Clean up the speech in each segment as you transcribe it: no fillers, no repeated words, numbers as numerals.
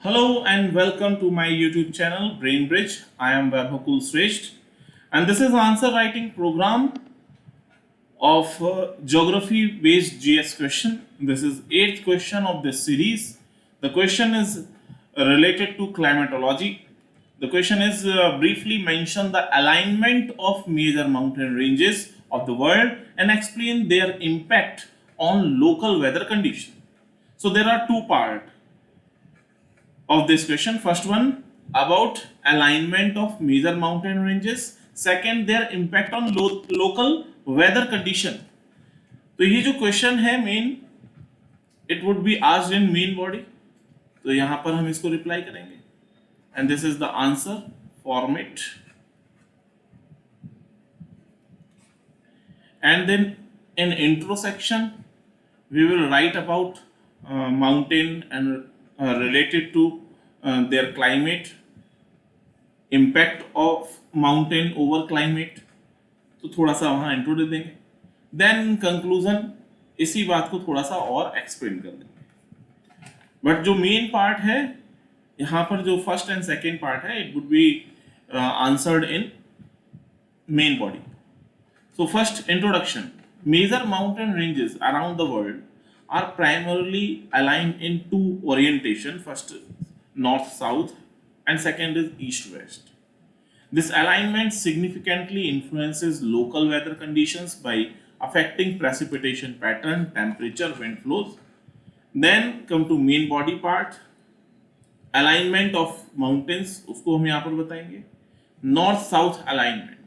Hello and welcome to my YouTube channel Brain Bridge. I am Vaibhav and this is answer writing program of geography based GS question. This is eighth question of this series. The question is related to climatology. The question is briefly mention the alignment of major mountain ranges of the world and explain their impact on local weather conditions. So there are two parts of this question. First one about alignment of major mountain ranges, second their impact on local weather condition. तो ये जो question है main it would be asked in main body, तो यहां पर हम इसको reply करेंगे and this is the answer format. And then in intro section we will write about mountain and related to their climate, impact of mountain over climate, तो थोड़ा सा वहाँ इंट्रो दे देंगे. देन कंक्लूजन इसी बात को थोड़ा सा और एक्सप्लेन कर देंगे. बट जो मेन पार्ट है यहाँ पर, जो फर्स्ट एंड सेकेंड पार्ट है, it would be answered in main body. So first introduction. Major mountain ranges around the world are primarily aligned in two orientation. First north-south and second is east-west. This alignment significantly influences local weather conditions by affecting precipitation pattern, temperature, wind flows. Then come to main body part. Alignment of mountains, उसको हम यहाँ पर बताएंगे. North-south alignment.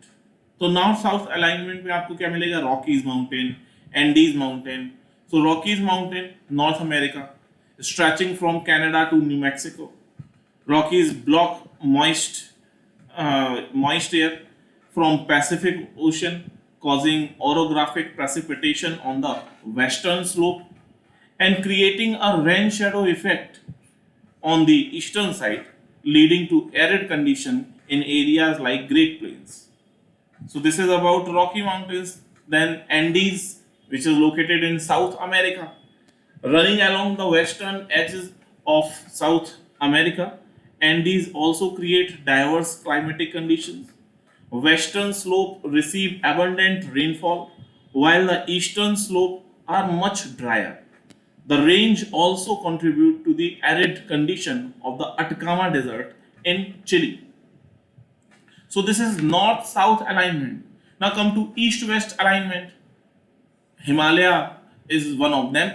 तो north south alignment में आपको क्या मिलेगा? Rockies mountain, Andes mountain. So Rockies mountain North America stretching from Canada to New Mexico. Rockies block moist air from Pacific Ocean, causing orographic precipitation on the western slope and creating a rain shadow effect on the eastern side, leading to arid condition in areas like Great Plains. So this is about Rocky Mountains. Then Andes, which is located in South America, running along the western edges of South America. Andes also create diverse climatic conditions. Western slope receive abundant rainfall, while the eastern slope are much drier. The range also contribute to the arid condition of the Atacama Desert in Chile. So this is north-south alignment. Now come to east-west alignment. Himalaya is one of them.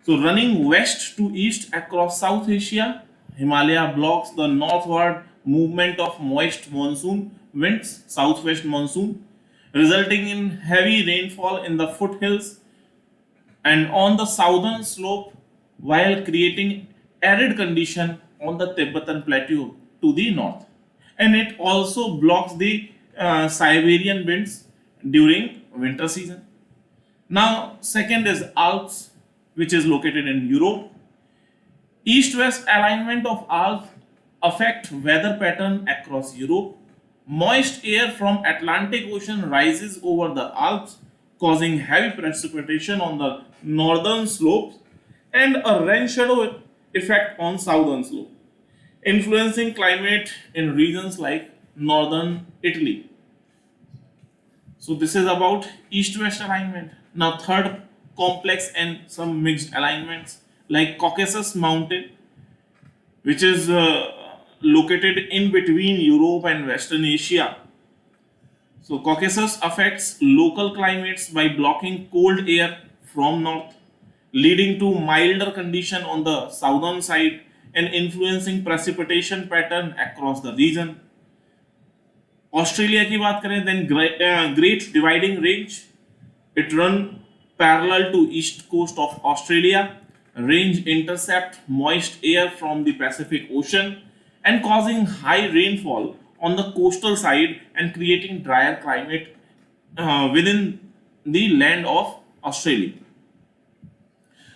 So running west to east across South Asia, Himalaya blocks the northward movement of moist monsoon winds, southwest monsoon, resulting in heavy rainfall in the foothills and on the southern slope, while creating arid condition on the Tibetan plateau to the north. And it also blocks the Siberian winds during winter season. Now second is Alps, which is located in Europe. East-west alignment of Alps affect weather pattern across Europe. Moist air from Atlantic Ocean rises over the Alps, causing heavy precipitation on the northern slopes and a rain shadow effect on southern slope, influencing climate in regions like northern Italy. So this is about east-west alignment. Now third, complex and some mixed alignments like Caucasus Mountain, which is located in between Europe and Western Asia. So Caucasus affects local climates by blocking cold air from north, leading to milder condition on the southern side and influencing precipitation pattern across the region. Australia की बात करें, then Great Dividing Range. It run parallel to east coast of Australia. Range intercept moist air from the Pacific Ocean and causing high rainfall on the coastal side and creating drier climate within the land of Australia.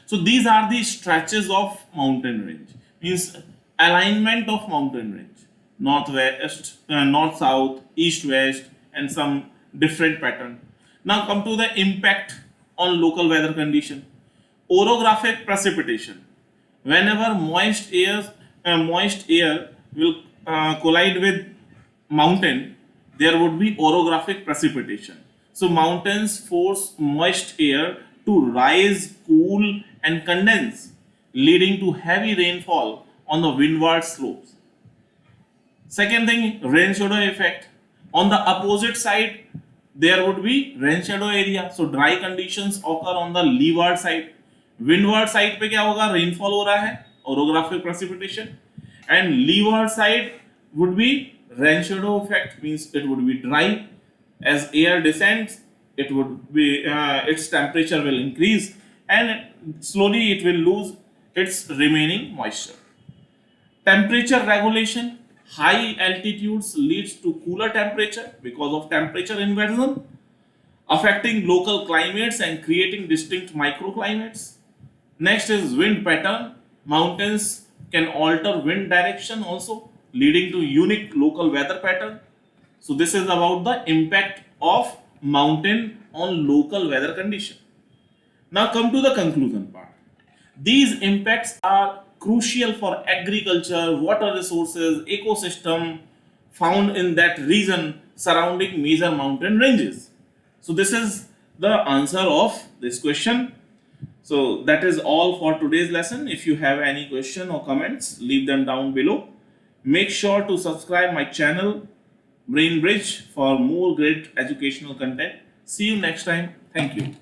So these are the stretches of mountain range. Means alignment of mountain range, northwest, north-south, east-west, and some different pattern. Now come to the impact on local weather condition. Orographic precipitation. Whenever moist air moist air will collide with mountain, there would be orographic precipitation. So mountains force moist air to rise, cool, and condense, leading to heavy rainfall on the windward slopes. Second thing, rain shadow effect. On the opposite side, there would be rain shadow area. So dry conditions occur on the leeward side. Windward side पे क्या होगा? Rainfall हो रहा है, orographic precipitation. And leeward side would be rain shadow effect, means it would be dry. As air descends, it would be its temperature will increase, and slowly it will lose its remaining moisture. Temperature regulation. High altitudes leads to cooler temperature because of temperature inversion, affecting local climates and creating distinct microclimates. Next is wind pattern. Mountains can alter wind direction also, leading to unique local weather pattern. So this is about the impact of mountain on local weather condition. Now come to the conclusion part. These impacts are crucial for agriculture, water resources, ecosystem found in that region surrounding major mountain ranges. So this is the answer of this question. So that is all for today's lesson. If you have any question or comments, leave them down below. Make sure to subscribe my channel Brain Bridge for more great educational content. See you next time. Thank you.